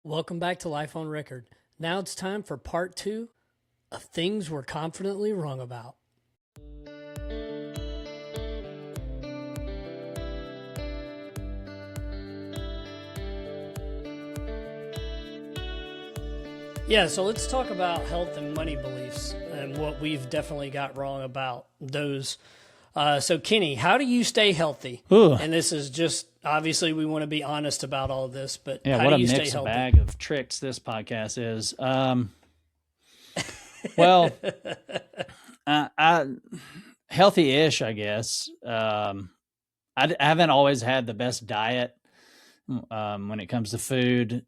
Welcome back to Life on Record. Now it's time for part 2 of things we're confidently wrong about. Yeah, so let's talk about health and money beliefs and what we've definitely got wrong about those. So, Kenny, how do you stay healthy? Ooh. And this is just, obviously, we want to be honest about all of this, but Yeah, how what do a you stay mixed healthy? bag of tricks this podcast is. Well, I healthy-ish, I guess. I haven't always had the best diet when it comes to food,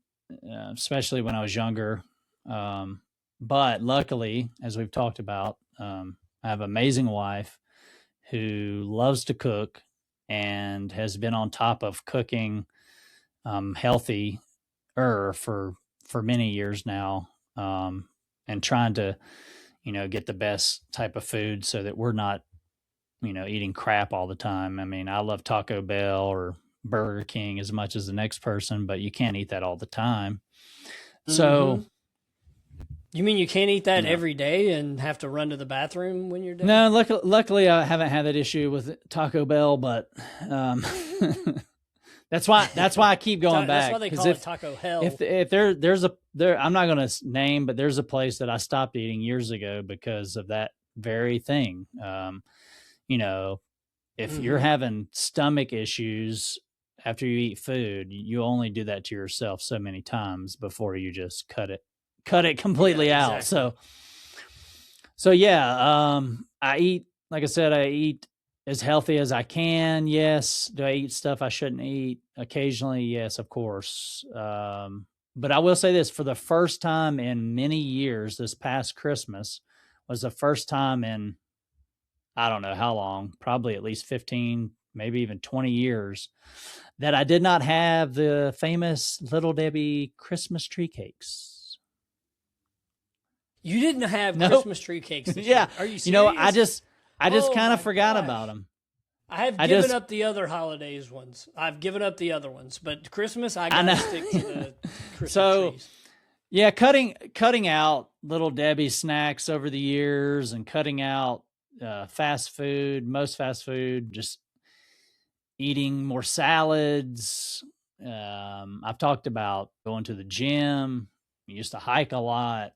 especially when I was younger. But luckily, as we've talked about, I have an amazing wife who loves to cook and has been on top of cooking healthy for many years now, and trying to get the best type of food so that we're not eating crap all the time. I mean, I love Taco Bell or Burger King as much as the next person, but you can't eat that all the time. So You mean you can't eat that No. every day and have to run to the bathroom when you're done? no, luckily I haven't had that issue with Taco Bell, but that's why I keep going back. That's why they call it Taco Hell. If there's I'm not going to name, but there's a place that I stopped eating years ago because of that very thing. If you're having stomach issues after you eat food, you only do that to yourself so many times before you just cut it completely out. Exactly. So yeah, I eat, like I said, I eat as healthy as I can. Yes. Do I eat stuff I shouldn't eat? Occasionally, yes, of course. But I will say this, for the first time in many years, this past Christmas was the first time in, I don't know how long, probably at least 15, maybe even 20 years, that I did not have the famous Little Debbie Christmas tree cakes. You didn't have Nope. Christmas tree cakes this Yeah. year. Are you serious? I just Oh kind my of forgot gosh. about them. I have given up the other holidays ones. I've given up the other ones, but Christmas I gotta stick to the Christmas trees. Yeah, cutting out Little Debbie snacks over the years and cutting out fast food, most fast food, just eating more salads. I've talked about going to the gym. I used to hike a lot.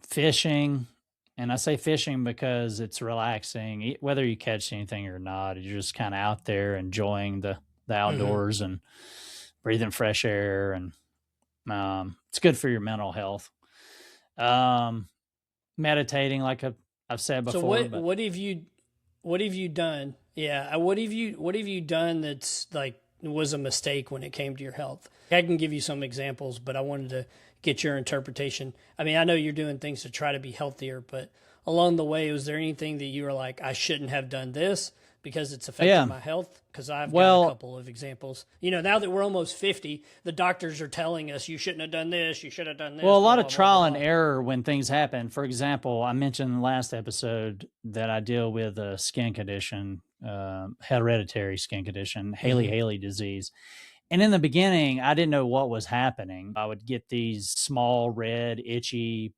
Fishing. And I say fishing because it's relaxing, whether you catch anything or not. You're just kind of out there enjoying the outdoors and breathing fresh air, and it's good for your mental health. Meditating, like I've said before. So what have you done? Yeah, what have you done that's like was a mistake when it came to your health? I can give you some examples, but I wanted to get your interpretation. I mean, I know you're doing things to try to be healthier, but along the way, was there anything that you were like, I shouldn't have done this because it's affecting my health? Because I've got a couple of examples. Now that we're almost 50, the doctors are telling us you shouldn't have done this, you should have done this. Well, a lot of trial and error when things happen. For example, I mentioned in the last episode that I deal with a skin condition, hereditary skin condition, Hailey-Hailey disease. And in the beginning, I didn't know what was happening. I would get these small, red, itchy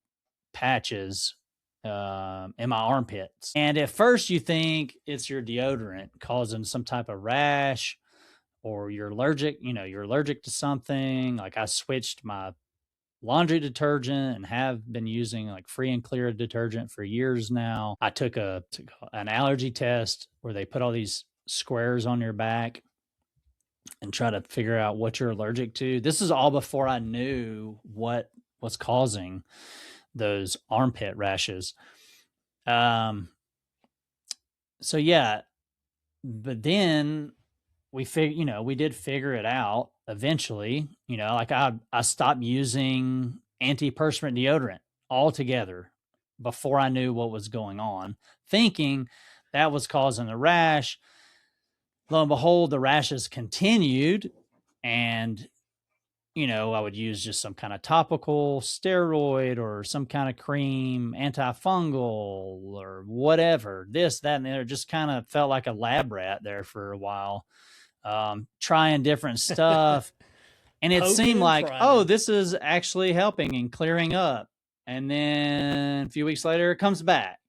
patches in my armpits. And at first you think it's your deodorant causing some type of rash, or you're allergic to something. Like I switched my laundry detergent and have been using like free and clear detergent for years now. I took an allergy test where they put all these squares on your back and try to figure out what you're allergic to. This is all before I knew what was causing those armpit rashes. So yeah, but then we did figure it out eventually. Like I stopped using antiperspirant deodorant altogether before I knew what was going on, thinking that was causing the rash. Lo and behold, the rashes continued, and I would use just some kind of topical steroid or some kind of cream, antifungal or whatever, this, that, and the other. Just kind of felt like a lab rat there for a while. trying different stuff. And it Poking seemed and like, prodding. oh, this is actually helping and clearing up. And then a few weeks later, it comes back.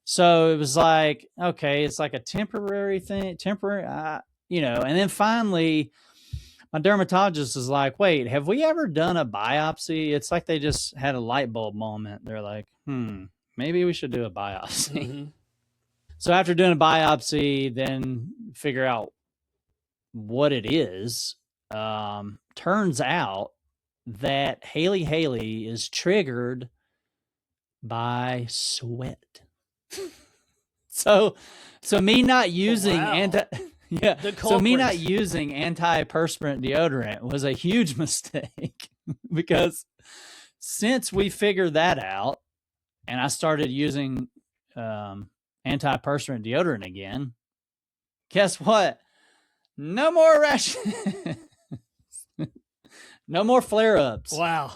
So it was like, okay, it's like a temporary thing, and then finally, my dermatologist is like, wait, have we ever done a biopsy? It's like they just had a light bulb moment. They're like, maybe we should do a biopsy. Mm-hmm. So after doing a biopsy, then figure out what it is. Turns out that Haley is triggered by sweat. So me not using Wow. The so me not culprit. using antiperspirant deodorant was a huge mistake because since we figured that out and I started using antiperspirant deodorant again, guess what? No more rashes. No more flare-ups. Wow.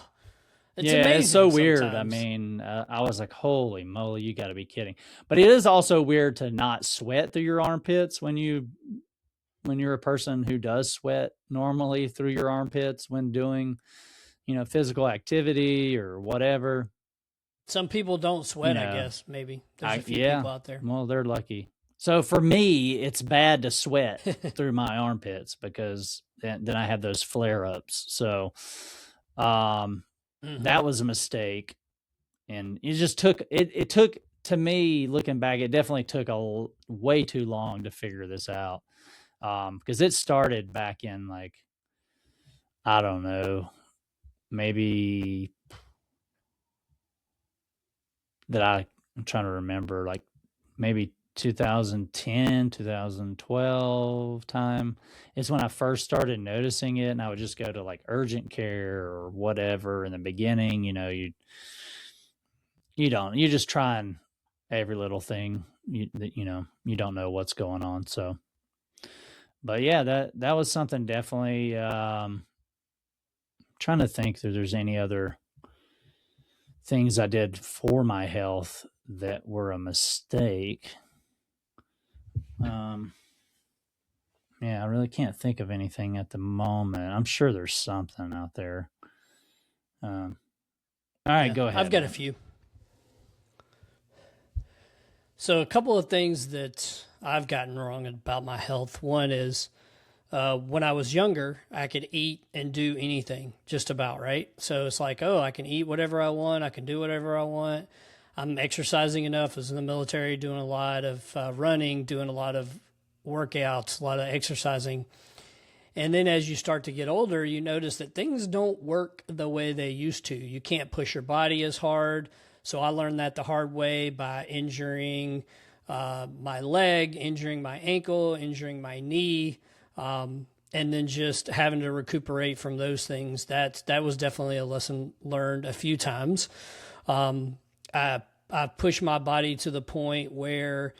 It's Yeah, amazing. it's so weird. I sometimes. mean, I was like, holy moly, you got to be kidding. But it is also weird to not sweat through your armpits when you're a person who does sweat normally through your armpits when doing, physical activity or whatever. Some people don't sweat, I know, guess, maybe. There's a few yeah, people out there. well, they're lucky. So for me, it's bad to sweat through my armpits because then I have those flare-ups. So that was a mistake. And it just took it took, to me, looking back, it definitely took way too long to figure this out. Because it started back in, like, I don't know, maybe I'm trying to remember, like maybe 2010, 2012 time is when I first started noticing it. And I would just go to like urgent care or whatever in the beginning. You just trying every little thing. You don't know what's going on. So, but yeah, that was something definitely. Trying to think if there's any other things I did for my health that were a mistake. Yeah, I really can't think of anything at the moment. I'm sure there's something out there. All right, go ahead. I've got a few. So a couple of things that I've gotten wrong about my health. One is when I was younger, I could eat and do anything, just about, right? So it's like, oh, I can eat whatever I want. I can do whatever I want. I'm exercising enough. I was in the military doing a lot of running, doing a lot of workouts, a lot of exercising. And then as you start to get older, you notice that things don't work the way they used to. You can't push your body as hard. So I learned that the hard way by injuring my leg, injuring my ankle, injuring my knee, and then just having to recuperate from those things. That was definitely a lesson learned a few times. I pushed my body to the point where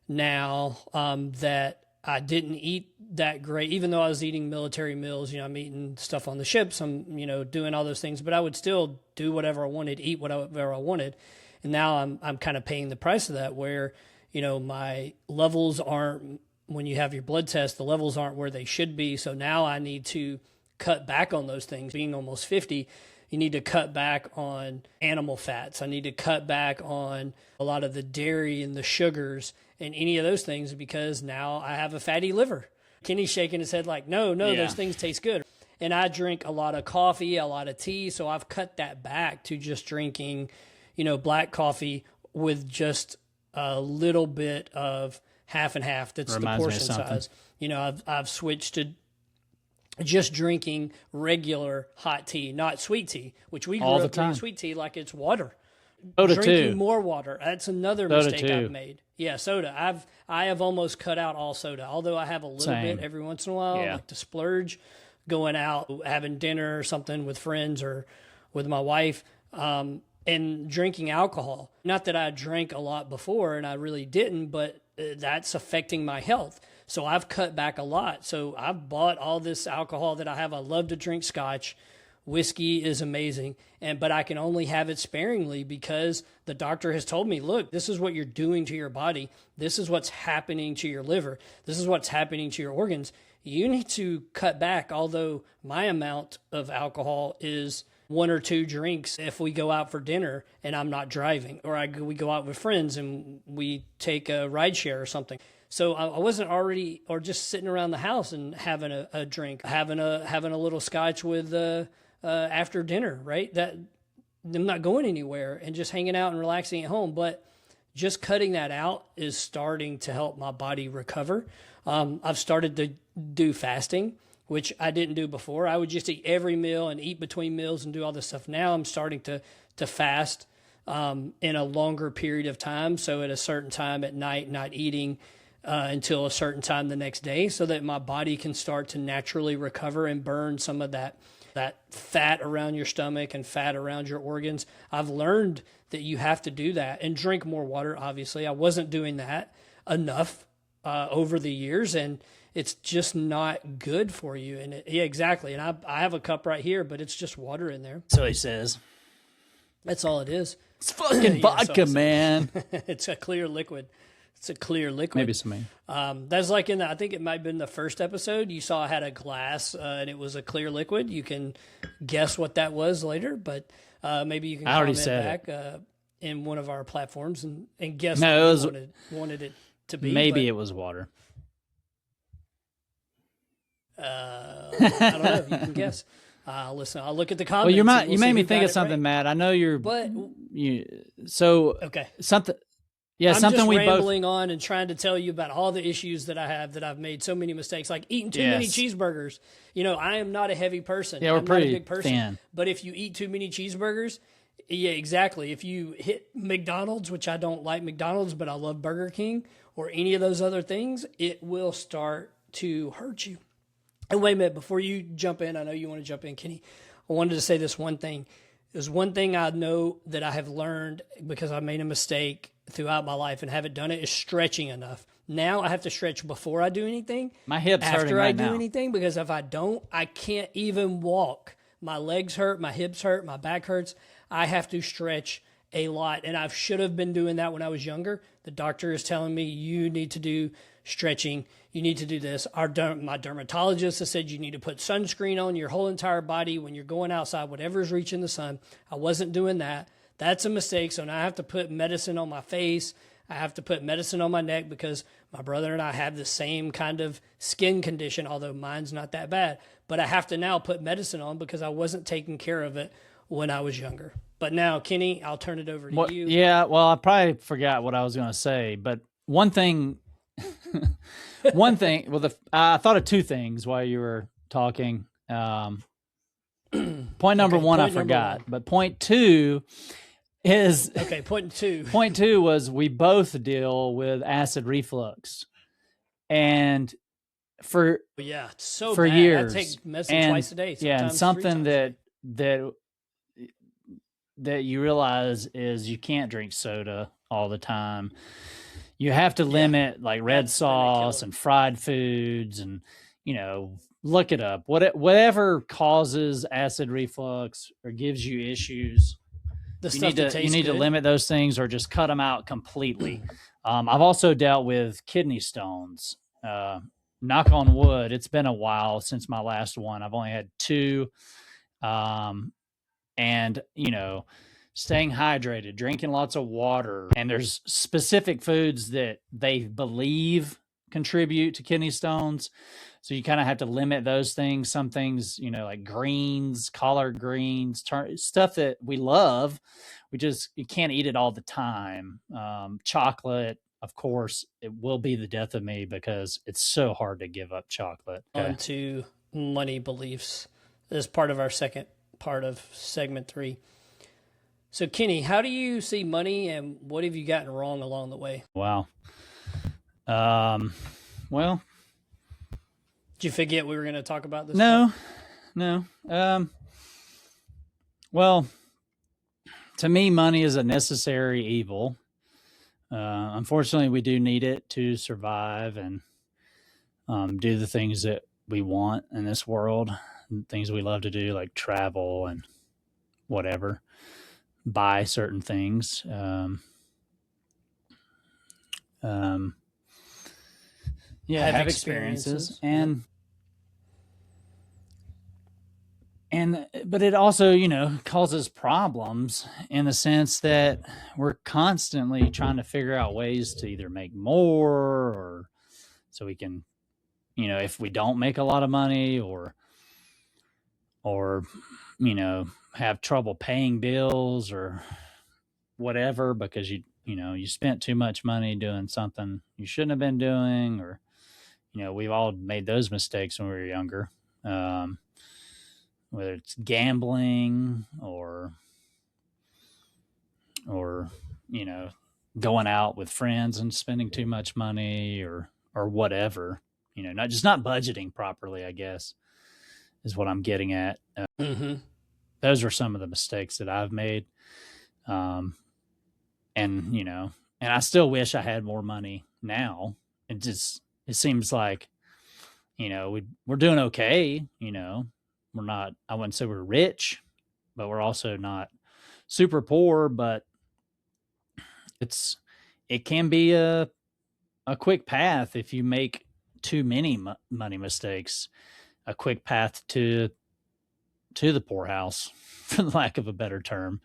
now that I didn't eat that great, even though I was eating military meals, I'm eating stuff on the ships, I'm, doing all those things, but I would still do whatever I wanted, eat whatever I wanted. And now I'm kind of paying the price of that where, my levels aren't, when you have your blood test, the levels aren't where they should be. So now I need to cut back on those things. Being almost 50, you need to cut back on animal fats. I need to cut back on a lot of the dairy and the sugars and any of those things because now I have a fatty liver. Kenny's shaking his head like, no, those things taste good. And I drink a lot of coffee, a lot of tea. So I've cut that back to just drinking, black coffee with just a little bit of half and half. That's the portion size. I've switched to just drinking regular hot tea, not sweet tea, which we grew up drinking sweet tea like it's water. Soda Drinking too. more water. That's another mistake I've made. Yeah, soda. I have almost cut out all soda, although I have a little bit every once in a while, like to splurge, going out, having dinner or something with friends or with my wife, and drinking alcohol. Not that I drank a lot before, and I really didn't, but that's affecting my health. So I've cut back a lot. So I've bought all this alcohol that I have. I love to drink scotch, Whiskey is amazing, but I can only have it sparingly because the doctor has told me, look, this is what you're doing to your body. This is what's happening to your liver. This is what's happening to your organs. You need to cut back, although my amount of alcohol is 1 or 2 drinks if we go out for dinner and I'm not driving, or we go out with friends and we take a ride share or something. So I wasn't already, or just sitting around the house and having a drink, having a little scotch with after dinner, right? That I'm not going anywhere and just hanging out and relaxing at home. But just cutting that out is starting to help my body recover. I've started to do fasting, which I didn't do before. I would just eat every meal and eat between meals and do all this stuff. Now I'm starting to fast in a longer period of time. So at a certain time at night, not eating until a certain time the next day, so that my body can start to naturally recover and burn some of that fat around your stomach and fat around your organs. I've learned that you have to do that and drink more water. Obviously, I wasn't doing that enough over the years, and it's just not good for you. And yeah, exactly. And I have a cup right here, but it's just water in there. So he says. That's all it is. It's fucking vodka, man. It's a clear liquid. It's a clear liquid. Maybe something. That's like I think it might have been the first episode. You saw I had a glass and it was a clear liquid. You can guess what that was later, but maybe you can comment back in one of our platforms and guess what you wanted it to be. Maybe it was water. I don't know. You can guess. Listen, I'll look at the comments. Well, you made me think of something, right. Matt. I know you're. But okay, something. Yeah, I'm something just we rambling on and trying to tell you about all the issues that I have, that I've made so many mistakes, like eating too many cheeseburgers. You know, I am not a heavy person. Yeah, we're I'm pretty not a big person. thin. But if you eat too many cheeseburgers, yeah, exactly. If you hit McDonald's, which I don't like McDonald's, but I love Burger King, or any of those other things, it will start to hurt you. And wait a minute, before you jump in, I know you want to jump in, Kenny. I wanted to say this one thing. There's one thing I know that I have learned because I made a mistake throughout my life and haven't done it, is stretching enough. Now I have to stretch before I do anything. My hips hurting after right I do now. anything, because if I don't, I can't even walk. My legs hurt, my hips hurt, my back hurts. I have to stretch a lot, and I should have been doing that when I was younger. The doctor is telling me, you need to do stretching. You need to do this. My dermatologist has said you need to put sunscreen on your whole entire body when you're going outside, whatever is reaching the sun. I wasn't doing that. That's a mistake. So now I have to put medicine on my face. I have to put medicine on my neck because my brother and I have the same kind of skin condition, although mine's not that bad. But I have to now put medicine on because I wasn't taking care of it when I was younger. But now, Kenny, I'll turn it over to you. Yeah, well, I probably forgot what I was going to say. But one thing, I thought of two things while you were talking. Point number one, I forgot. But point two is point two. Point two was we both deal with acid reflux, and for it's so for bad. years, I take medicine twice a day. And something that you realize is you can't drink soda all the time. You have to limit like red sauce and fried foods, and look it up. Whatever causes acid reflux or gives you issues. You need to limit those things or just cut them out completely. I've also dealt with kidney stones. Knock on wood, it's been a while since my last one. I've only had 2. And, staying hydrated, drinking lots of water. And there's specific foods that they believe contribute to kidney stones. So you kind of have to limit those things. Some things, like greens, collard greens, stuff that we love. You can't eat it all the time. Chocolate, of course, it will be the death of me because it's so hard to give up chocolate. On to money beliefs as part of our second part of segment 3. So, Kenny, how do you see money, and what have you gotten wrong along the way? Wow. Well, did you forget we were going to talk about this? No. Well, to me, money is a necessary evil. Unfortunately, we do need it to survive and do the things that we want in this world. things we love to do, like travel and whatever, buy certain things. Yeah, have experiences. And but it also, causes problems in the sense that we're constantly trying to figure out ways to either make more, or so we can, if we don't make a lot of money, or have trouble paying bills or whatever, because you spent too much money doing something you shouldn't have been doing, or we've all made those mistakes when we were younger. Whether it's gambling or going out with friends and spending too much money, or whatever, not budgeting properly, I guess, is what I'm getting at. Those are some of the mistakes that I've made. And I still wish I had more money now. It seems like, we're doing okay. We're not, I wouldn't say we're rich, but we're also not super poor, but it can be a quick path if you make too many money mistakes, a quick path to the poorhouse, for the lack of a better term.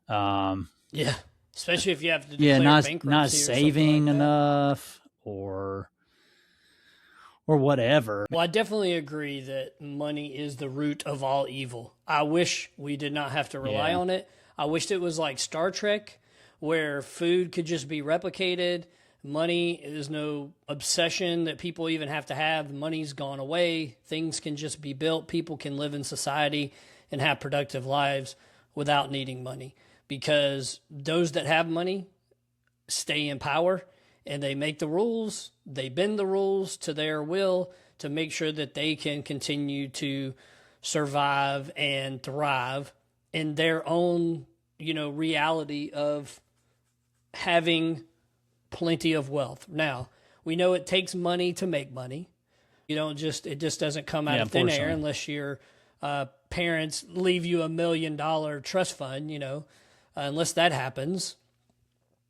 Yeah. Especially if you have to declare bankruptcy, not saving enough, or whatever. Well, I definitely agree that money is the root of all evil. I wish we did not have to rely on it. I wished it was like Star Trek, where food could just be replicated. Money is no obsession that people even have to have. Money's gone away. Things can just be built. People can live in society and have productive lives without needing money, because those that have money stay in power, and they make the rules, they bend the rules to their will to make sure that they can continue to survive and thrive in their own, reality of having plenty of wealth. Now, we know it takes money to make money. It just doesn't come out of thin air unless your parents leave you $1 million trust fund, unless that happens.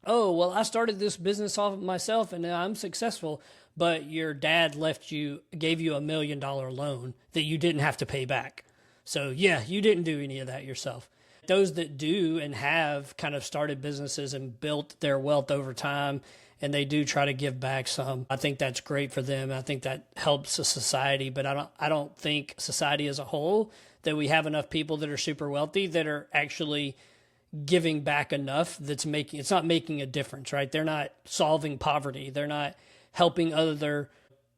Oh, well, I started this business off of myself and I'm successful, but your dad gave you $1 million loan that you didn't have to pay back. So yeah, you didn't do any of that yourself. Those that do and have kind of started businesses and built their wealth over time, and they do try to give back some, I think that's great for them. I think that helps a society, but I don't think society as a whole that we have enough people that are super wealthy that are actually giving back enough it's not making a difference, right? They're not solving poverty. They're not helping other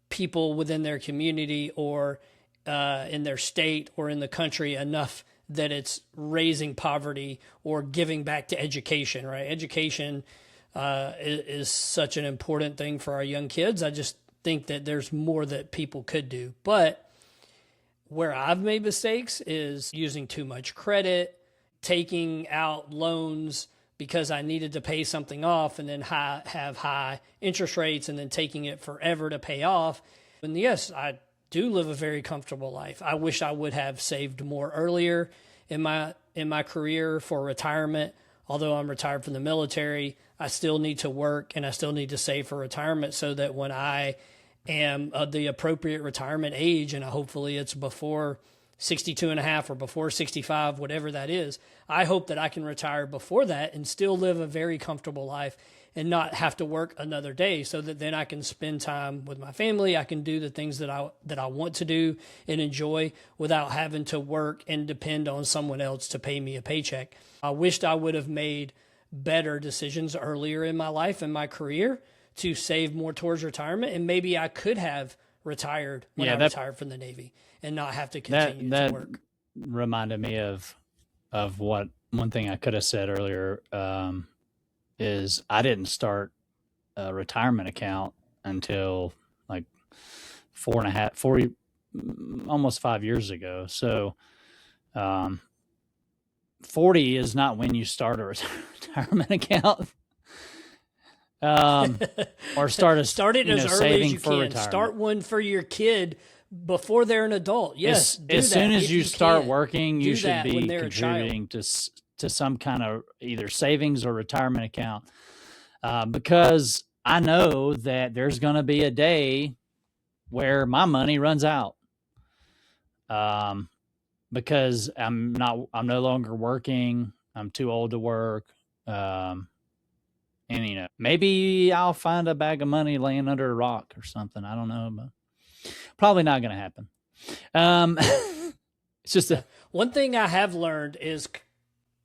people within their community or in their state or in the country enough that it's raising poverty or giving back to education, right? Education is such an important thing for our young kids. I just think that there's more that people could do. But where I've made mistakes is using too much credit, taking out loans because I needed to pay something off, and then have high interest rates, and then taking it forever to pay off. And yes, I do live a very comfortable life. I wish I would have saved more earlier in my career for retirement. Although I'm retired from the military, I still need to work and I still need to save for retirement, so that when I am the appropriate retirement age, and hopefully it's before 62 and a half or before 65, whatever that is, I hope that I can retire before that and still live a very comfortable life and not have to work another day, so that then I can spend time with my family. I can do the things that I want to do and enjoy without having to work and depend on someone else to pay me a paycheck. I wished I would have made better decisions earlier in my life and my career to save more towards retirement, and maybe I could have retired when I retired from the Navy and not have to continue to work. Reminded me of what one thing I could have said earlier, is I didn't start a retirement account until like 4, almost 5 years ago. So 40 is not when you start a retirement account. Or start it as early as you can. Start one for your kid before they're an adult. Yes, do as that soon as if you start can. working, you Do should that when be they're a child. contributing to some kind of either savings or retirement account, because I know that there's going to be a day where my money runs out, because I'm no longer working. I'm too old to work. And maybe I'll find a bag of money laying under a rock or something. I don't know, but probably not going to happen. It's just one thing I have learned is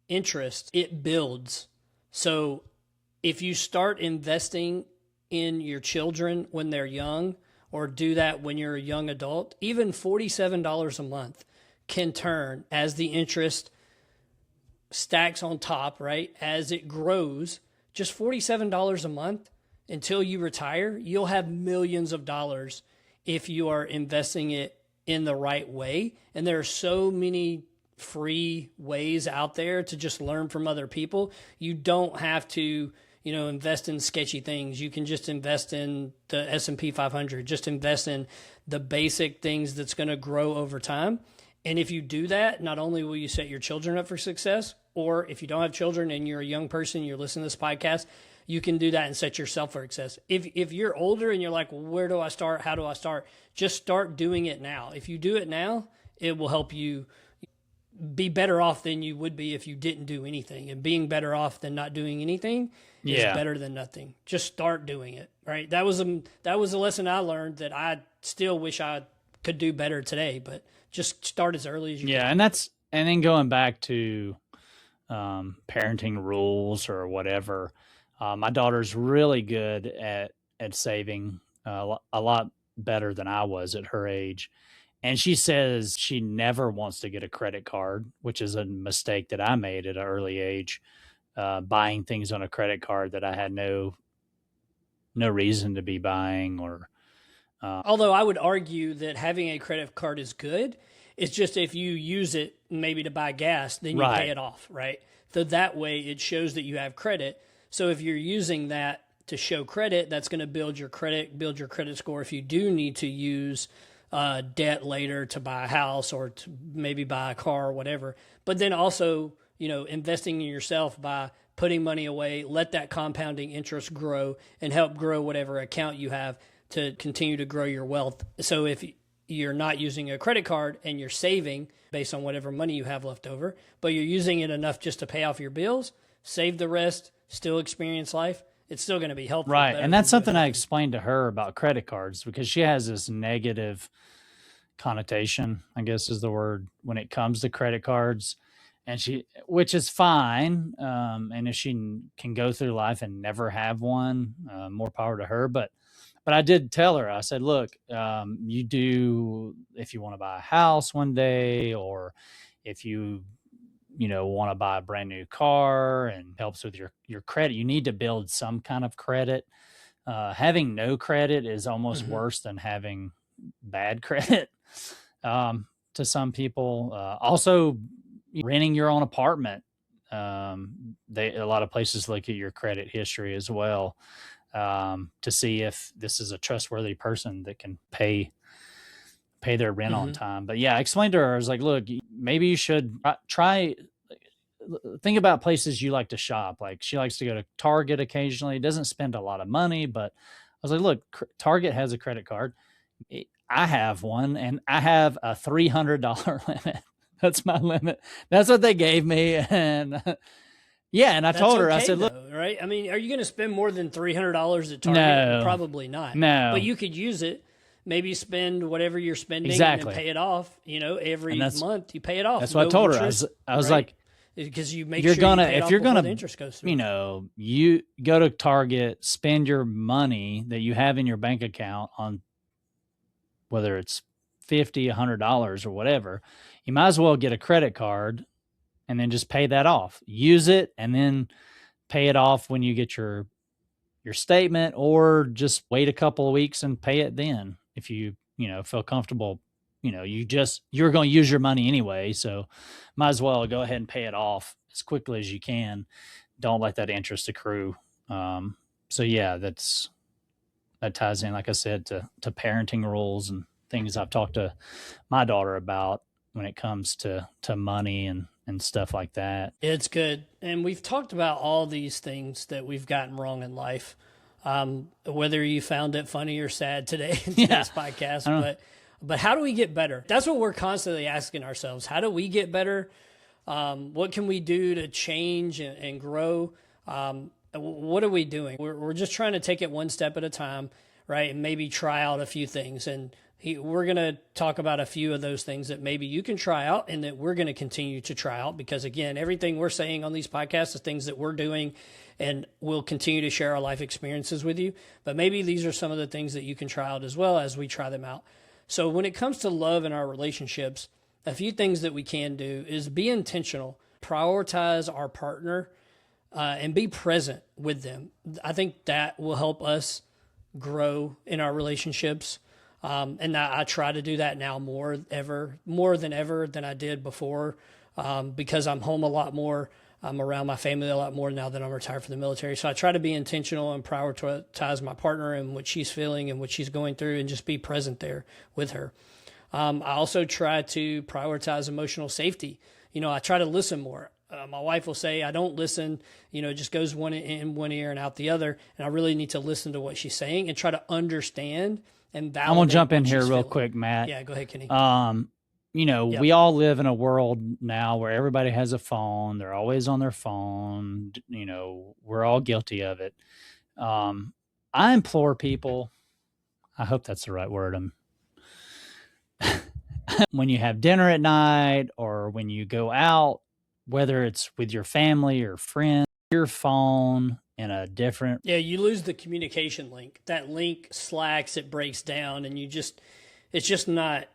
interest. It builds. So if you start investing in your children when they're young, or do that when you're a young adult, even $47 a month can turn as the interest stacks on top, right? As it grows, just $47 a month until you retire, you'll have millions of dollars if you are investing it in the right way. And there are so many free ways out there to just learn from other people. You don't have to, invest in sketchy things. You can just invest in the S&P 500, just invest in the basic things that's going to grow over time. And if you do that, not only will you set your children up for success, or if you don't have children and you're a young person, you're listening to this podcast, you can do that and set yourself for success. If you're older and you're like, well, where do I start? How do I start? Just start doing it now. If you do it now, it will help you be better off than you would be if you didn't do anything. And being better off than not doing anything is better than nothing. Just start doing it, right? That was a lesson I learned that I still wish I could do better today, but just start as early as you can. And then going back to parenting rules or whatever, my daughter's really good at saving, a lot better than I was at her age. And she says she never wants to get a credit card, which is a mistake that I made at an early age, buying things on a credit card that I had no reason to be buying. Or although I would argue that having a credit card is good. It's just if you use it maybe to buy gas, then you pay it off, right? So that way it shows that you have credit. So if you're using that to show credit, that's going to build your credit score if you do need to use debt later to buy a house or to maybe buy a car or whatever. But then also, investing in yourself by putting money away, let that compounding interest grow and help grow whatever account you have to continue to grow your wealth. So if you're not using a credit card and you're saving based on whatever money you have left over, but you're using it enough just to pay off your bills, save the rest, still experience life, it's still going to be helpful. Right. And that's something I explained to her about credit cards, because she has this negative connotation, I guess is the word, when it comes to credit cards. And which is fine. And if she can go through life and never have one, more power to her. But I did tell her, I said, look, you do, if you want to buy a house one day, or if you want to buy a brand new car and helps with your credit, you need to build some kind of credit. Having no credit is almost worse than having bad credit to some people. Also, renting your own apartment. A lot of places look at your credit history as well, to see if this is a trustworthy person that can pay their rent on time. But yeah, I explained to her, I was like, look, maybe you should think about places you like to shop. Like, she likes to go to Target occasionally, doesn't spend a lot of money, but I was like, look, Target has a credit card. I have one, and I have a $300 limit. That's my limit. That's what they gave me. And and I told her, I said, look, right? I mean, are you going to spend more than $300 at Target? No. Probably not. No. But you could use it. Maybe spend whatever you're spending and then pay it off. Every month you pay it off. That's what I told her. I was like, because you make you're sure gonna, you pay it if off you're before gonna, the interest goes through. You go to Target, spend your money that you have in your bank account on whether it's $50, $100 or whatever. You might as well get a credit card and then just pay that off. Use it and then pay it off when you get your statement, or just wait a couple of weeks and pay it then. If you, feel comfortable, you're going to use your money anyway. So might as well go ahead and pay it off as quickly as you can. Don't let that interest accrue. So yeah, that ties in, like I said, to parenting rules and things I've talked to my daughter about when it comes to money and stuff like that. It's good. And we've talked about all these things that we've gotten wrong in life. Whether you found it funny or sad today in today's podcast, but how do we get better? That's what we're constantly asking ourselves. How do we get better? What can we do to change and grow? What are we doing? We're just trying to take it one step at a time, right? And maybe try out a few things. And we're going to talk about a few of those things that maybe you can try out and that we're going to continue to try out, because again, everything we're saying on these podcasts is things that we're doing, and we'll continue to share our life experiences with you. But maybe these are some of the things that you can try out as well as we try them out. So when it comes to love in our relationships, a few things that we can do is be intentional, prioritize our partner, and be present with them. I think that will help us grow in our relationships. And I try to do that now more than ever than I did before, because I'm home a lot more. I'm around my family a lot more now that I'm retired from the military. So I try to be intentional and prioritize my partner and what she's feeling and what she's going through, and just be present there with her. I also try to prioritize emotional safety. I try to listen more. My wife will say, I don't listen, it just goes one in one ear and out the other. And I really need to listen to what she's saying and try to understand and validate. I'm going to jump in here real feeling. quick, Matt. Yeah, go ahead, Kenny. Yep. We all live in a world now where everybody has a phone. They're always on their phone. We're all guilty of it. I implore people, I hope that's the right word. When you have dinner at night or when you go out, whether it's with your family or friends, your phone in a different... Yeah, you lose the communication link. That link slacks, it breaks down, and it's just not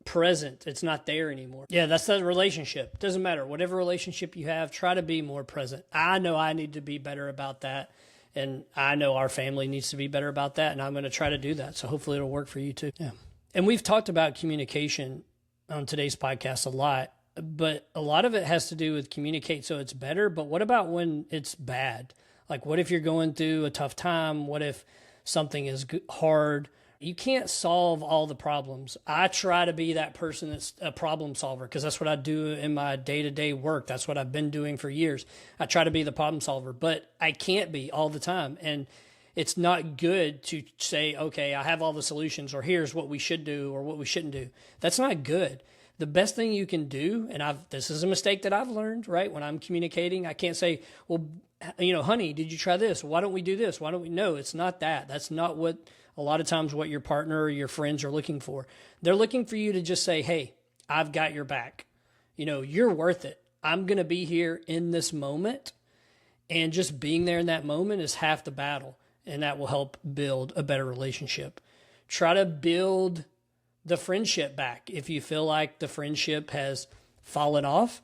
present. It's not there anymore. Yeah, that's the relationship. Doesn't matter. Whatever relationship you have, try to be more present. I know I need to be better about that, and I know our family needs to be better about that, and I'm going to try to do that. So hopefully it'll work for you too. Yeah. And we've talked about communication on today's podcast a lot, but a lot of it has to do with communicate so it's better. But what about when it's bad? Like, what if you're going through a tough time? What if something is hard? You can't solve all the problems. I try to be that person that's a problem solver, because that's what I do in my day-to-day work. That's what I've been doing for years. I try to be the problem solver, but I can't be all the time. And it's not good to say, okay, I have all the solutions, or here's what we should do or what we shouldn't do. That's not good. The best thing you can do, and this is a mistake that I've learned, right? When I'm communicating, I can't say, well, honey, did you try this? Why don't we do this? Why don't we? No, it's not that. That's not what a lot of times what your partner or your friends are looking for. They're looking for you to just say, hey, I've got your back. You're worth it. I'm going to be here in this moment. And just being there in that moment is half the battle. And that will help build a better relationship. Try to build the friendship back. If you feel like the friendship has fallen off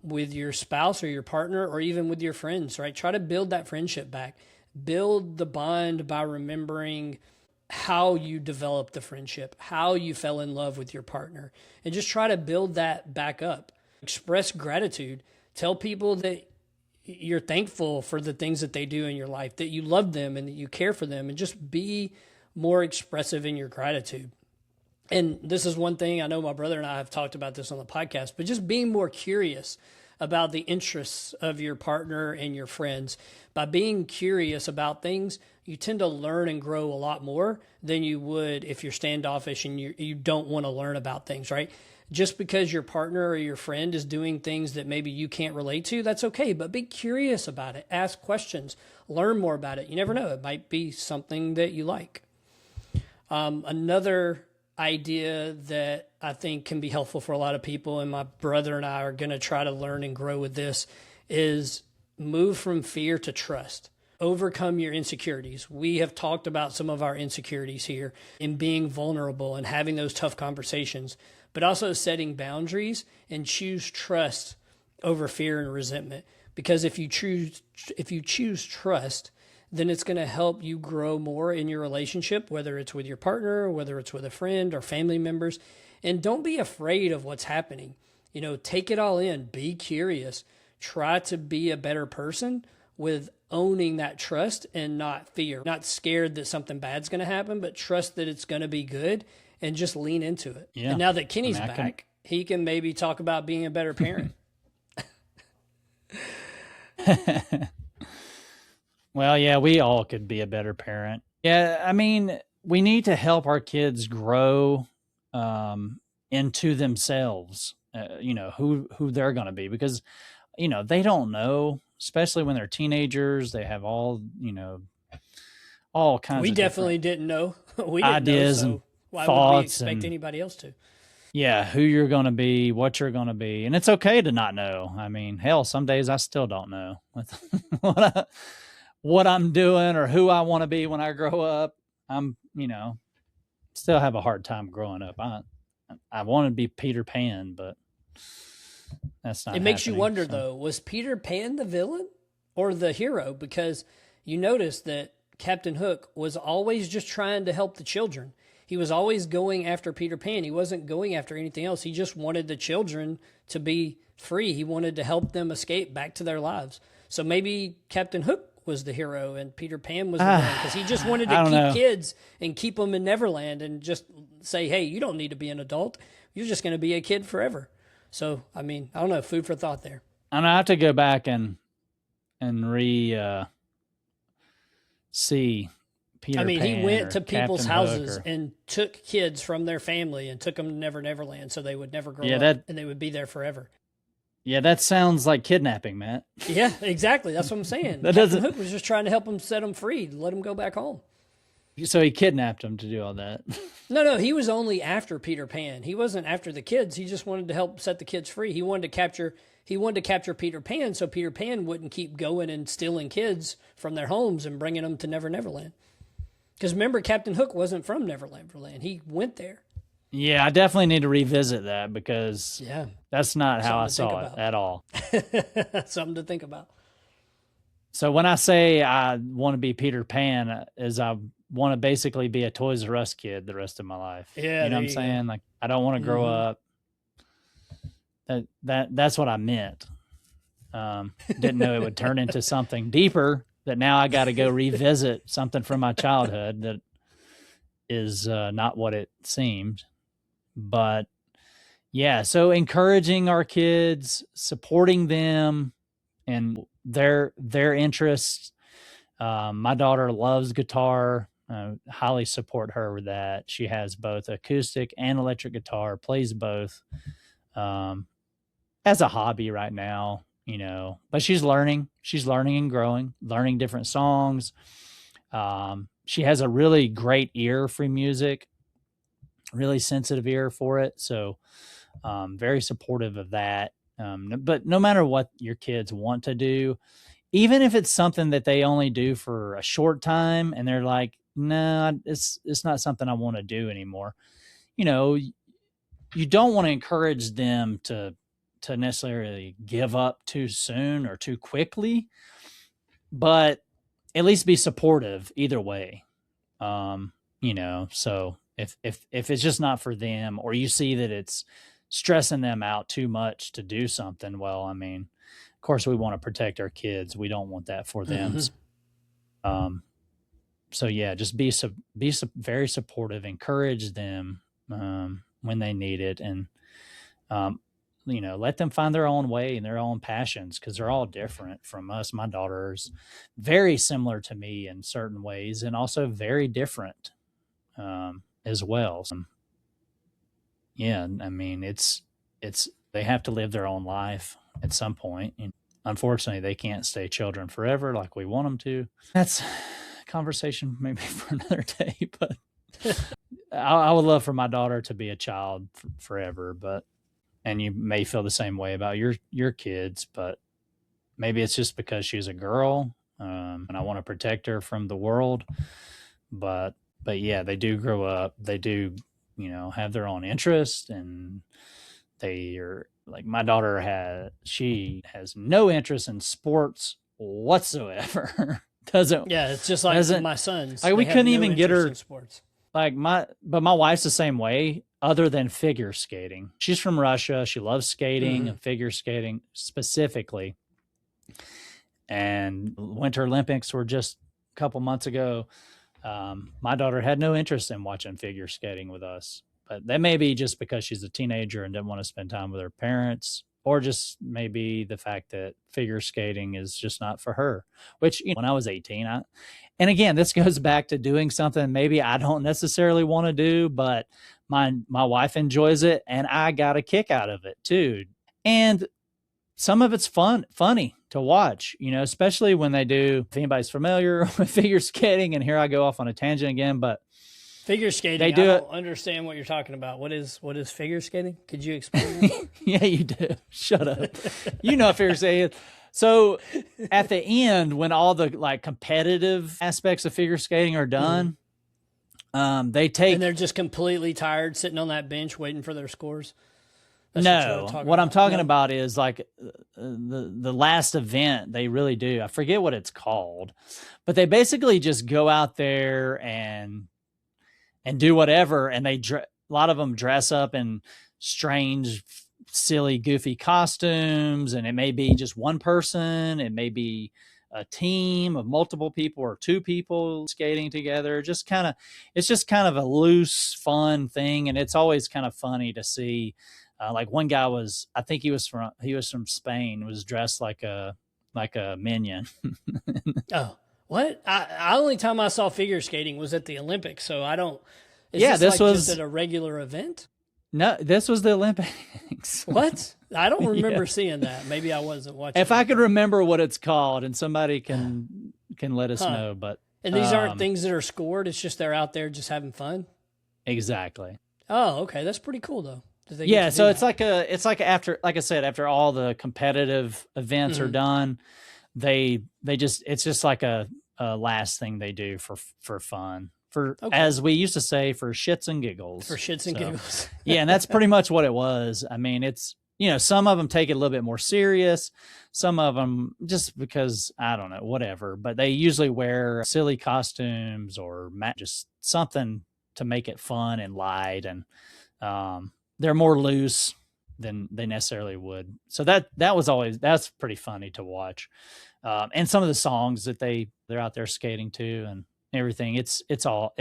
with your spouse or your partner, or even with your friends, right? Try to build that friendship back. Build the bond by remembering how you developed the friendship, how you fell in love with your partner, and just try to build that back up. Express gratitude. Tell people that you're thankful for the things that they do in your life, that you love them and that you care for them, and just be more expressive in your gratitude. And this is one thing, I know my brother and I have talked about this on the podcast, but just being more curious about the interests of your partner and your friends. By being curious about things, you tend to learn and grow a lot more than you would if you're standoffish and you don't want to learn about things, right? Just because your partner or your friend is doing things that maybe you can't relate to, that's okay, but be curious about it. Ask questions, learn more about it. You never know, it might be something that you like. Another idea that I think can be helpful for a lot of people, and my brother and I are going to try to learn and grow with this, is move from fear to trust. Overcome your insecurities. We have talked about some of our insecurities here in being vulnerable and having those tough conversations, but also setting boundaries and choose trust over fear and resentment. Because if you choose trust, then it's going to help you grow more in your relationship, whether it's with your partner, whether it's with a friend or family members. And don't be afraid of what's happening. Take it all in. Be curious. Try to be a better person with owning that trust and not fear, not scared that something bad's going to happen, but trust that it's going to be good and just lean into it. Yeah. And now that Kenny's I mean, back, he can maybe talk about being a better parent. Well, yeah, we all could be a better parent. Yeah, I mean, we need to help our kids grow into themselves, who they're going to be, because, they don't know, especially when they're teenagers. They have all kinds We of definitely didn't know. We didn't ideas know, so and why would we thoughts expect and anybody else to? yeah, who you're going to be, what you're going to be. And it's okay to not know. I mean, hell, some days I still don't know what I'm doing or who I want to be when I grow up. I'm, still have a hard time growing up. I want to be Peter Pan, but that's not It makes you happening, wonder, so. though, was Peter Pan the villain or the hero? Because you notice that Captain Hook was always just trying to help the children. He was always going after Peter Pan. He wasn't going after anything else. He just wanted the children to be free. He wanted to help them escape back to their lives. So maybe Captain Hook was the hero and Peter Pan was the villain, because he just wanted to keep kids and keep them in Neverland and just say, hey, you don't need to be an adult. You're just going to be a kid forever. So, I mean, I don't know, food for thought there. And I have to go back and see Peter Pan. He went to people's Captain houses Hook and took kids from their family and took them to Neverland so they would never grow up and they would be there forever. Yeah, that sounds like kidnapping, Matt. Yeah, exactly. That's what I'm saying. Captain Hook was just trying to help them, set them free, let them go back home. So he kidnapped them to do all that. No, he was only after Peter Pan. He wasn't after the kids. He just wanted to help set the kids free. He wanted to capture Peter Pan so Peter Pan wouldn't keep going and stealing kids from their homes and bringing them to Neverland. Because remember, Captain Hook wasn't from Neverland. He went there. Yeah, I definitely need to revisit that, because that's not how I saw it at all. Something to think about. So when I say I want to be Peter Pan, is I want to basically be a Toys R Us kid the rest of my life. Yeah, you know what I'm saying? Like, I don't want to grow up. That's what I meant. Didn't know it would turn into something deeper, that now I got to go revisit something from my childhood that is not what it seemed. But yeah, so encouraging our kids, supporting them and their interests. My daughter loves guitar. Highly support her with that. She has both acoustic and electric guitar, plays both as a hobby right now, but she's learning and growing, learning different songs. She has a really great ear for music, really sensitive ear for it. So very supportive of that. But no matter what your kids want to do, even if it's something that they only do for a short time and they're like, nah, it's not something I want to do anymore. You don't want to encourage them to necessarily give up too soon or too quickly, but at least be supportive either way. So if it's just not for them, or you see that it's stressing them out too much to do something, well, I mean, of course we want to protect our kids. We don't want that for them. So yeah, just be very supportive, encourage them when they need it, and let them find their own way and their own passions, because they're all different from us. My daughter's very similar to me in certain ways, and also very different as well. So, yeah, I mean, it's they have to live their own life at some point. And unfortunately, they can't stay children forever like we want them to. That's a conversation maybe for another day, but I would love for my daughter to be a child forever, and you may feel the same way about your kids, but maybe it's just because she's a girl, and I want to protect her from the world. But yeah, they do grow up. They do, have their own interests, and they are like, my daughter she has no interest in sports whatsoever. It's just like my sons. Like, we couldn't even get her in sports. But my wife's the same way, other than figure skating. She's from Russia. She loves skating and figure skating specifically. And Winter Olympics were just a couple months ago. My daughter had no interest in watching figure skating with us, but that may be just because she's a teenager and didn't want to spend time with her parents, or just maybe the fact that figure skating is just not for her, which, when I was 18, and again, this goes back to doing something maybe I don't necessarily want to do, but my wife enjoys it and I got a kick out of it too. And some of it's funny to watch, especially when they do, if anybody's familiar with figure skating, and here I go off on a tangent again, but figure skating, I don't understand what you're talking about. What is figure skating? Could you explain that? Yeah, you do. Shut up. Figure skating. So at the end, when all the like competitive aspects of figure skating are done, they take, and they're just completely tired sitting on that bench waiting for their scores. That's what I'm talking about is like the last event. They really do. I forget what it's called, but they basically just go out there and do whatever. And a lot of them dress up in strange, silly, goofy costumes. And it may be just one person. It may be a team of multiple people or two people skating together. It's just kind of a loose, fun thing. And it's always kind of funny to see. Like one guy I think he was from Spain, was dressed like a minion. Oh, what? I only time I saw figure skating was at the Olympics, so I don't. This was just at a regular event. No, this was the Olympics. What? I don't remember seeing that. Maybe I wasn't watching. If I could remember what it's called, and somebody can let us know. But these aren't things that are scored. It's just they're out there just having fun. Exactly. Oh, okay, that's pretty cool though. Yeah, so it's like after, like I said, after all the competitive events are done, it's just like a last thing they do for fun, as we used to say, for shits and giggles. For shits and giggles. Yeah, and that's pretty much what it was. I mean, it's, some of them take it a little bit more serious, some of them just because, I don't know, whatever, but they usually wear silly costumes or just something to make it fun and light, and they're more loose than they necessarily would. So that's pretty funny to watch. And some of the songs that they're out there skating to and everything, it's all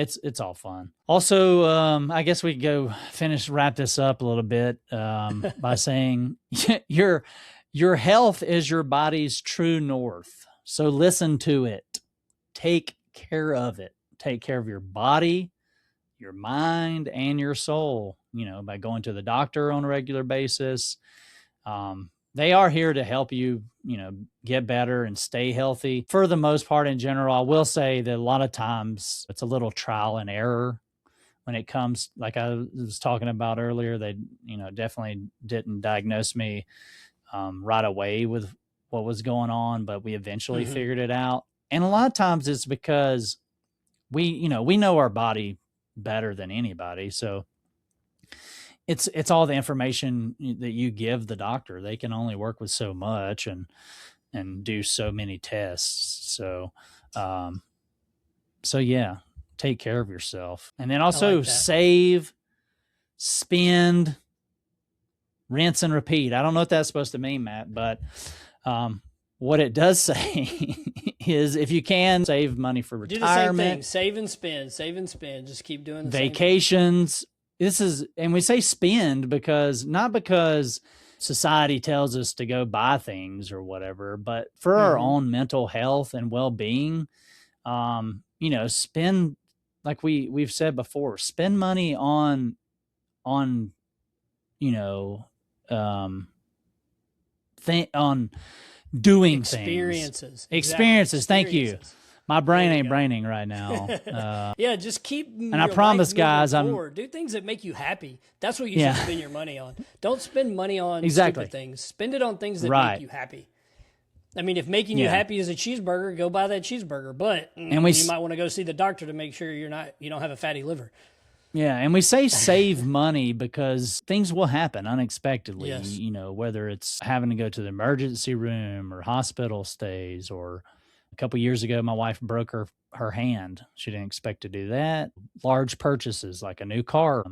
fun. Also, I guess we could wrap this up a little bit by saying your health is your body's true north. So listen to it. Take care of it. Take care of your body, your mind, and your soul, by going to the doctor on a regular basis. They are here to help you, get better and stay healthy. For the most part, in general, I will say that a lot of times it's a little trial and error when it comes, like I was talking about earlier. They, definitely didn't diagnose me right away with what was going on, but we eventually figured it out. And a lot of times it's because we know our body better than anybody. So it's all the information that you give the doctor. They can only work with so much and do so many tests. So yeah, take care of yourself. And then also save, spend, rinse and repeat. I don't know what that's supposed to mean, Matt, but what it does say is, if you can, save money for retirement. Do the same thing. Save and spend. Just keep doing the vacations. And we say spend not because society tells us to go buy things or whatever, but for our own mental health and well-being. Spend, like we've said before, spend money on doing experiences. Experiences. Thank you. My brain ain't braining right now. Yeah, just keep. And I promise, guys, do things that make you happy. That's what you should spend your money on. Don't spend money on stupid things. Spend it on things that make you happy. I mean, if making you happy is a cheeseburger, go buy that cheeseburger. But you might want to go see the doctor to make sure you don't have a fatty liver. Yeah, and we say save money because things will happen unexpectedly. Yes. Whether it's having to go to the emergency room or hospital stays, or a couple years ago, my wife broke her hand. She didn't expect to do that. Large purchases like a new car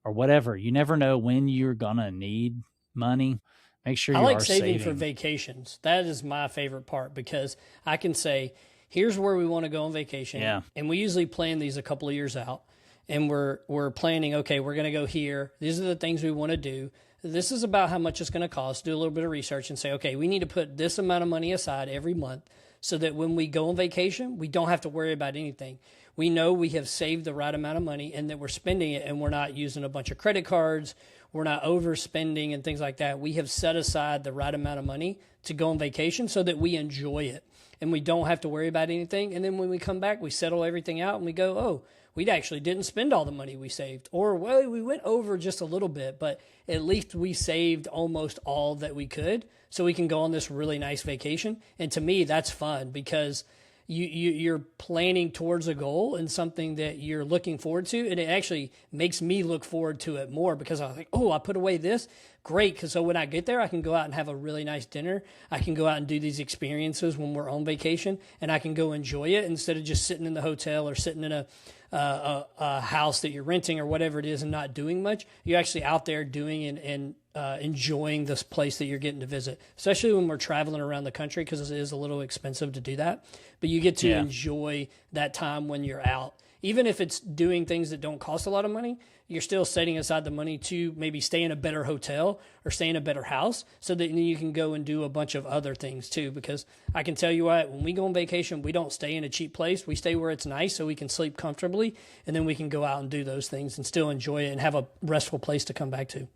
or whatever. You never know when you're going to need money. make sure I you like are saving for saving. vacations. That is my favorite part because I can say, here's where we want to go on vacation. Yeah. And we usually plan these a couple of years out. And we're planning, okay, we're going to go here. These are the things we want to do. This is about how much it's going to cost. Do a little bit of research and say, okay, we need to put this amount of money aside every month so that when we go on vacation, we don't have to worry about anything. We know we have saved the right amount of money and that we're spending it and we're not using a bunch of credit cards. We're not overspending and things like that. We have set aside the right amount of money to go on vacation so that we enjoy it and we don't have to worry about anything. And then when we come back, we settle everything out and we go, oh, we actually didn't spend all the money we saved. Or, well, we went over just a little bit, but at least we saved almost all that we could so we can go on this really nice vacation. And to me, that's fun because you're planning towards a goal and something that you're looking forward to. And it actually makes me look forward to it more because I was like, oh, I put away this. Great. Because so when I get there, I can go out and have a really nice dinner. I can go out and do these experiences when we're on vacation and I can go enjoy it instead of just sitting in the hotel or sitting in a house that you're renting or whatever it is and not doing much. You're actually out there doing and enjoying this place that you're getting to visit, especially when we're traveling around the country because it is a little expensive to do that. But you get to enjoy that time when you're out. Even if it's doing things that don't cost a lot of money, you're still setting aside the money to maybe stay in a better hotel or stay in a better house so that you can go and do a bunch of other things too. Because I can tell you what, when we go on vacation, we don't stay in a cheap place. We stay where it's nice so we can sleep comfortably and then we can go out and do those things and still enjoy it and have a restful place to come back to.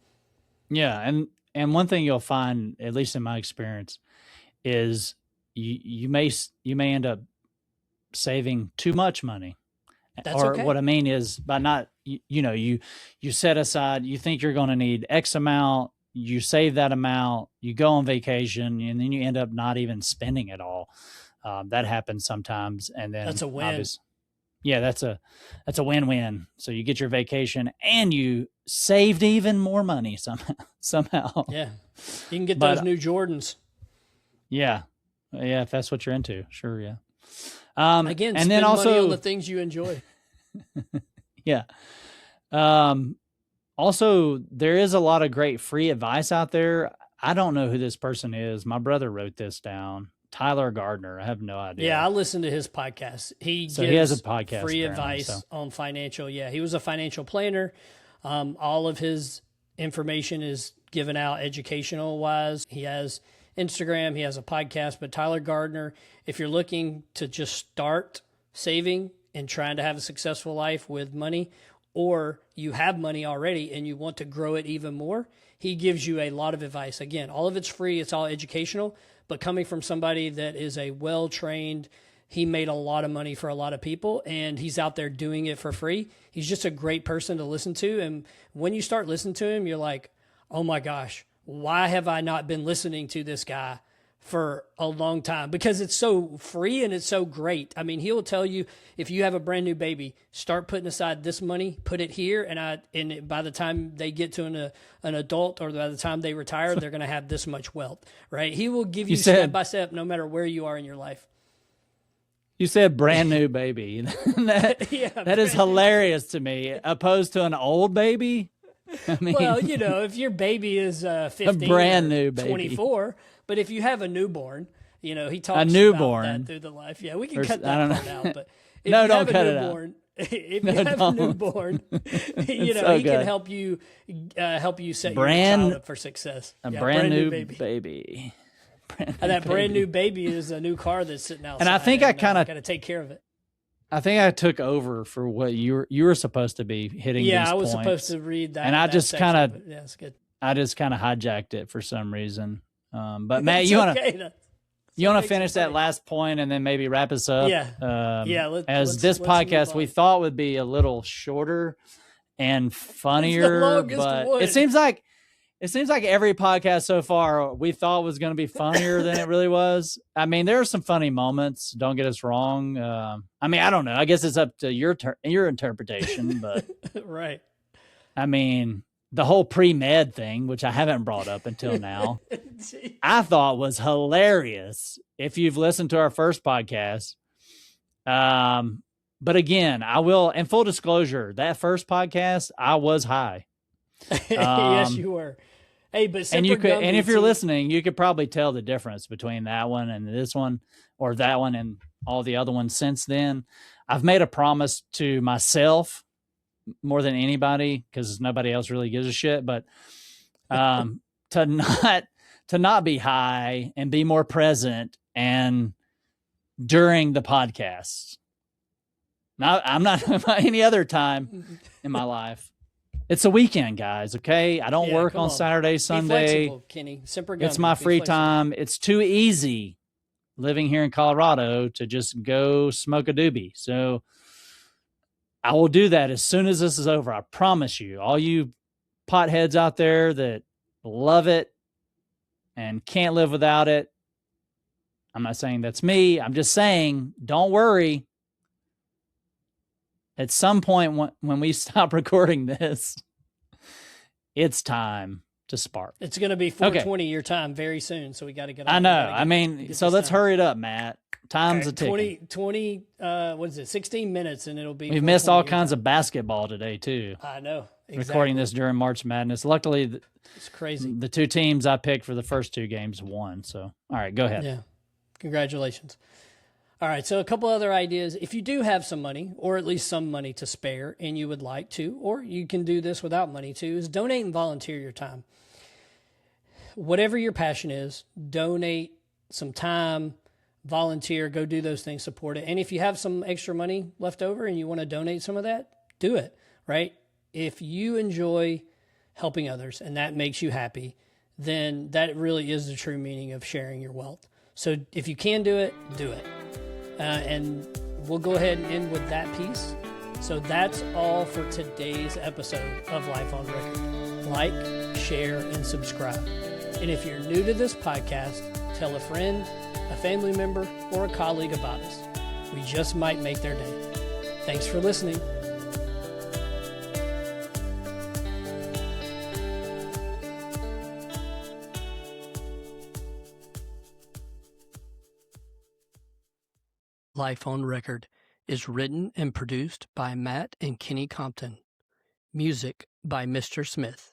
Yeah, and one thing you'll find, at least in my experience, is you may end up saving too much money. That's or okay. what I mean is by not you set aside, you think you're going to need X amount, you save that amount, you go on vacation, and then you end up not even spending it all. That happens sometimes, and then That's a win. Yeah, that's a win-win. So you get your vacation and you saved even more money somehow. Yeah, you can get those new Jordans. Yeah, if that's what you're into, sure, yeah. Again, and spend then also money on the things you enjoy. Yeah. Also, there is a lot of great free advice out there. I don't know who this person is. My brother wrote this down. Tyler Gardner. I have no idea. Yeah, I listened to his podcast. He has a podcast, free advice on financial. Yeah, he was a financial planner. All of his information is given out educational wise. He has Instagram. He has a podcast. But Tyler Gardner, if you're looking to just start saving and trying to have a successful life with money, or you have money already and you want to grow it even more, he gives you a lot of advice. Again, all of it's free. It's all educational. But coming from somebody that is a well-trained, he made a lot of money for a lot of people, and he's out there doing it for free. He's just a great person to listen to. And when you start listening to him, you're like, oh my gosh, why have I not been listening to this guy for a long time? Because it's so free and it's so great. I mean, he'll tell you if you have a brand new baby, start putting aside this money, put it here, and by the time they get to an adult or by the time they retire, they're going to have this much wealth, right? He will give you step by step, no matter where you are in your life. You said brand new baby. that is hilarious to me. Opposed to an old baby. I mean, well, if your baby is 15 a brand new baby. 24, but if you have a newborn, he talks a newborn about that through the life. Yeah, we can cut that part out. But if no, you don't have cut a newborn, it if out. you have a newborn, he can help you set your child up for success. A brand new baby. And that brand new baby is a new car that's sitting outside. And I think I kind of got to take care of it. I think I took over for what you were supposed to be hitting. Yeah, these I was points. supposed to read that. And I just kind of, yeah, it's good. I just kind of hijacked it for some reason. But Matt, you want to finish that last point and then maybe wrap us up? Yeah. This podcast we thought would be a little shorter and funnier, but one. it seems like every podcast so far we thought was going to be funnier than it really was. I mean, there are some funny moments. Don't get us wrong. I mean, I don't know. I guess it's up to your interpretation, but right. I mean, the whole pre-med thing, which I haven't brought up until now, I thought was hilarious. If you've listened to our first podcast, but again, I will. In full disclosure, that first podcast, I was high. Yes, you were. Hey, but And you Semper could, and Gumby, if you're too. listening, you could probably tell the difference between that one and this one, or that one and all the other ones since then. I've made a promise to myself more than anybody, because nobody else really gives a shit, but to not be high and be more present and during the podcast. Now, I'm not any other time in my life. It's a weekend, guys. Okay, I don't work on Saturday, Sunday. Be flexible, Kenny. Semper Gumby. It's my free time. It's too easy living here in Colorado to just go smoke a doobie. So I will do that as soon as this is over. I promise you. All you potheads out there that love it and can't live without it. I'm not saying that's me. I'm just saying, don't worry. At some point when we stop recording this, it's time to spark. It's going to be 4:20 your time very soon, so we got to get on. I know. I mean, so let's hurry it up, Matt. Time's a ticking. 20, what is it, 16 minutes, and it'll be... We've missed all kinds of basketball today, too. I know. Exactly. Recording this during March Madness. Luckily, it's crazy. The two teams I picked for the first two games won. So, all right, go ahead. Yeah. Congratulations. All right, so a couple other ideas. If you do have some money, or at least some money to spare, and you would like to, or you can do this without money too, is donate and volunteer your time. Whatever your passion is, donate some time, volunteer, go do those things, support it. And if you have some extra money left over and you want to donate some of that, do it, right? If you enjoy helping others and that makes you happy, then that really is the true meaning of sharing your wealth. So if you can do it, do it. And we'll go ahead and end with that piece. So that's all for today's episode of Life on Record. Like, share, and subscribe. And if you're new to this podcast, tell a friend, a family member, or a colleague about us. We just might make their day. Thanks for listening. Life on Record is written and produced by Matt and Kenny Compton. Music by Mr. Smith.